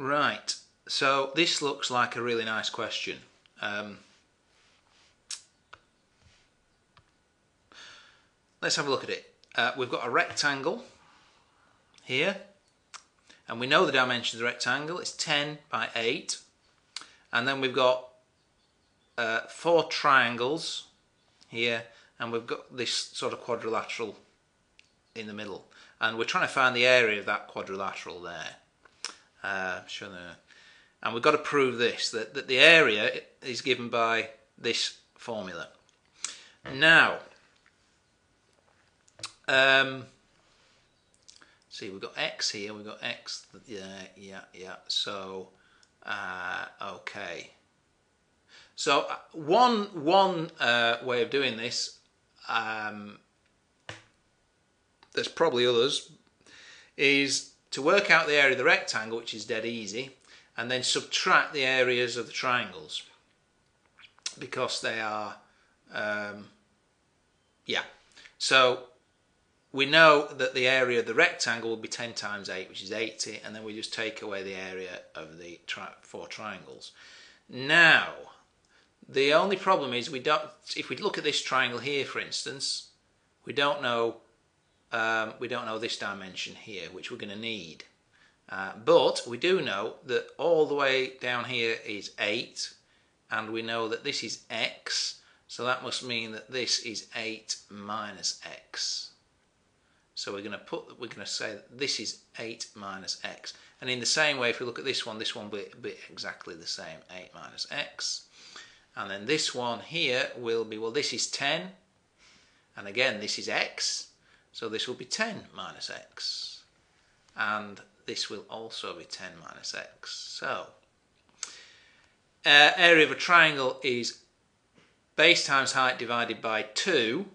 Right, so this looks like a really nice question. Let's have a look at it. We've got a rectangle here, and we know the dimension of the rectangle is 10 by 8, and then we've got 4 triangles here, and we've got this sort of quadrilateral in the middle, and we're trying to find the area of that quadrilateral there. And we've got to prove this, that the area is given by this formula. Now, see, we've got x here, we've got x, yeah, so, okay. So, one way of doing this, there's probably others, is to work out the area of the rectangle, which is dead easy, and then subtract the areas of the triangles, because they are, yeah. So we know that the area of the rectangle will be 10 times 8, which is 80, and then we just take away the area of the 4 triangles. Now, the only problem is if we look at this triangle here, for instance, we don't know this dimension here, which we're going to need. But we do know that all the way down here is 8, and we know that this is x, so that must mean that this is 8 minus x. So we're going to say that this is 8 minus x. And in the same way, if we look at this one will be exactly the same, 8 minus x. And then this one here will be, well, this is 10, and again this is x, so this will be 10 minus x. And this will also be 10 minus x. So, area of a triangle is base times height divided by 2,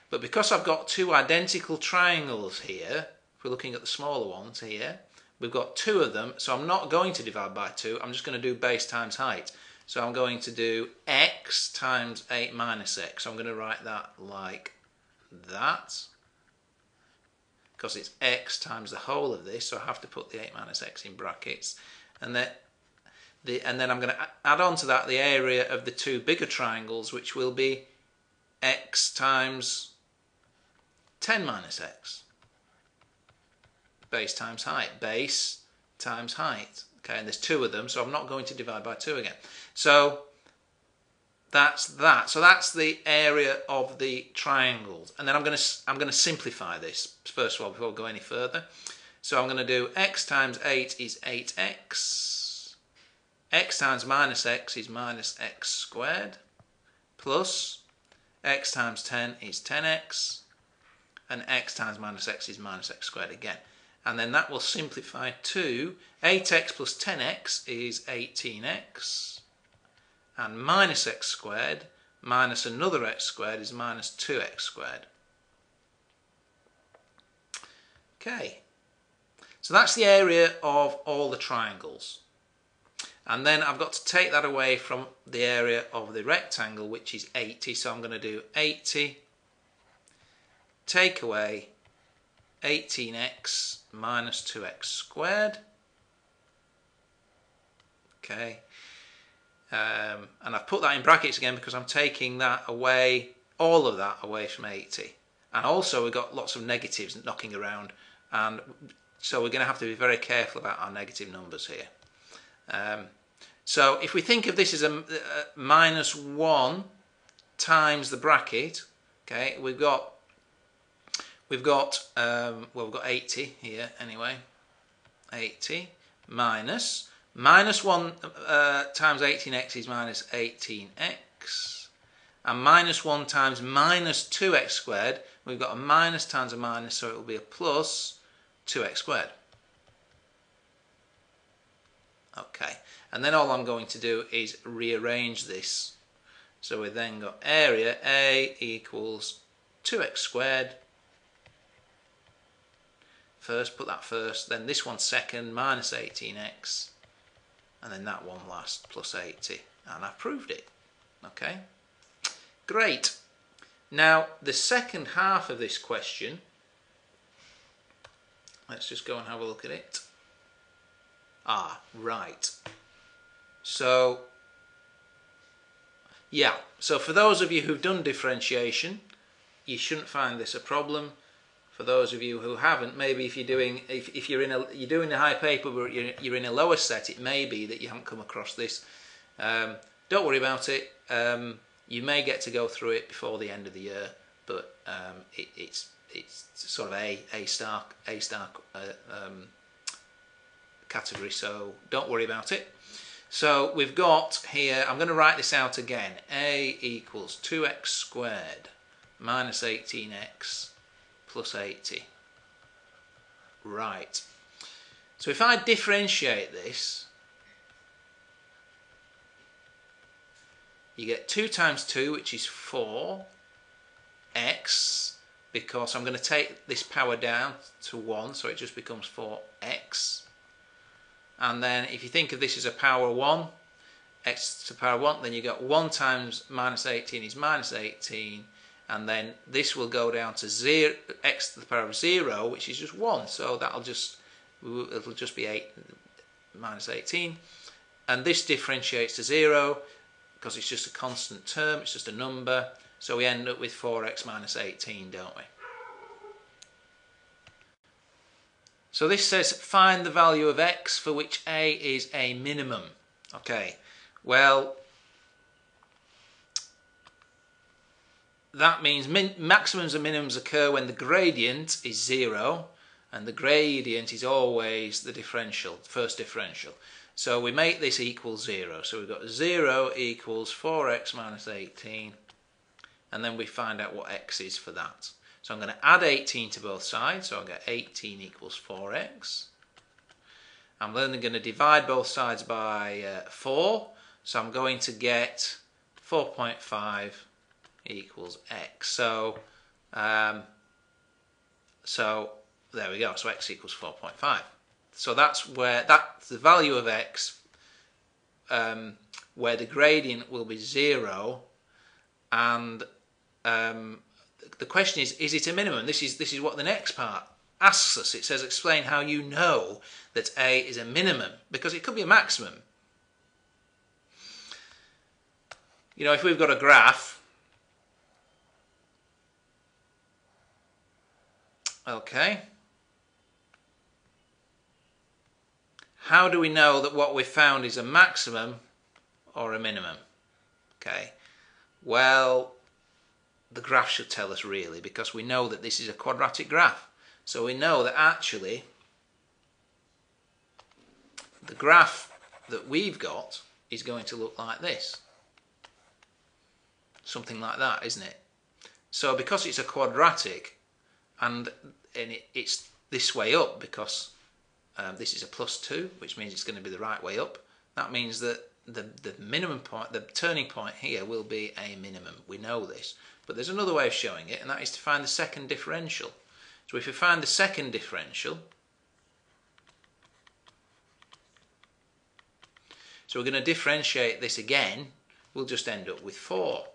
but because I've got 2 identical triangles here, if we're looking at the smaller ones here, we've got 2 of them, so I'm not going to divide by 2, I'm just going to do base times height. So I'm going to do x times 8 minus x. So I'm going to write that like that, because it's x times the whole of this, so I have to put the 8 minus x in brackets, and then I'm going to add on to that the area of the 2 bigger triangles, which will be x times 10 minus x. Base times height. Base times height. Okay, and there's 2 of them, so I'm not going to divide by 2 again. So that's that. So that's the area of the triangles. And then I'm going to simplify this first of all before we go any further. So I'm going to do x times 8 is 8x. X times minus x is minus x squared. Plus x times 10 is 10x. And x times minus x is minus x squared again. And then that will simplify to 8x plus 10x is 18x. And minus x squared minus another x squared is minus 2x squared. Okay. So that's the area of all the triangles. And then I've got to take that away from the area of the rectangle, which is 80. So I'm going to do 80, take away 18x minus 2x squared. Okay. And I've put that in brackets again because I'm taking that away, all of that away from 80. And also we've got lots of negatives knocking around, and so we're going to have to be very careful about our negative numbers here. So if we think of this as a minus 1 times the bracket, okay, we've got 80 here anyway. 80 minus 1 times 18x is minus 18x, and minus 1 times minus 2x squared, we've got a minus times a minus, so it will be a plus 2x squared. Okay, and then all I'm going to do is rearrange this. So we then got area A equals 2x squared. First, put that first, then this one second, minus 18x, and then that one last, plus 80. And I've proved it. Okay, great. Now, the second half of this question, let's just go and have a look at it. Right. So, yeah. So for those of you who've done differentiation, you shouldn't find this a problem. For those of you who haven't, maybe if you're doing you're doing a high paper but you're in a lower set, it may be that you haven't come across this. Don't worry about it. You may get to go through it before the end of the year, but it's sort of a star category, so don't worry about it. So we've got here, I'm going to write this out again, a equals 2x squared minus 18x plus 80. Right. So if I differentiate this, you get 2 times 2, which is 4x, because I'm going to take this power down to 1, so it just becomes 4x. And then if you think of this as a power 1, x to the power 1, then you got 1 times minus 18 is minus 18, and then this will go down to 0, x to the power of 0, which is just 1, so it'll just be 8 minus 18, and this differentiates to 0 because it's just a constant term, it's just a number, so we end up with 4x minus 18, don't we? So this says find the value of x for which a is a minimum. Okay, well, that means maximums and minimums occur when the gradient is 0, and the gradient is always the differential, first differential. So we make this equal 0. So we've got 0 equals 4x minus 18, and then we find out what x is for that. So I'm going to add 18 to both sides, so I'll get 18 equals 4x. I'm then going to divide both sides by 4, so I'm going to get 4.5 equals x. So there we go, so x equals 4.5. So that's the value of x, where the gradient will be 0, and the question is it a minimum? This is what the next part asks us. It says explain how you know that a is a minimum, because it could be a maximum. You know, if we've got a graph, okay, how do we know that what we've found is a maximum or a minimum? Okay, well, the graph should tell us really, because we know that this is a quadratic graph. So we know that actually the graph that we've got is going to look like this. Something like that, isn't it? So because it's a quadratic and it's this way up, because this is a +2, which means it's going to be the right way up, that means that the minimum point, the turning point here will be a minimum. We know this. But there's another way of showing it, and that is to find the second differential. So if we find the second differential, so we're going to differentiate this again, we'll just end up with 4.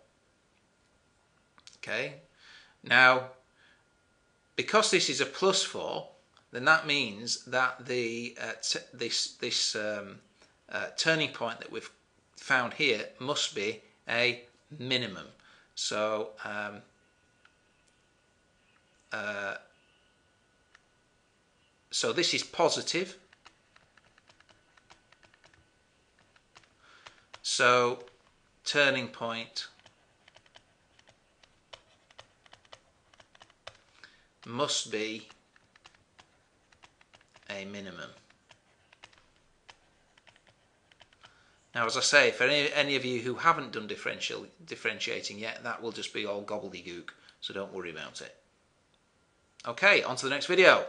Okay, now because this is a +4, then that means that the turning point that we've found here must be a minimum. So so this is positive. So turning point must be a minimum. Now, as I say, for any of you who haven't done differentiating yet, that will just be all gobbledygook, so don't worry about it. Okay, on to the next video.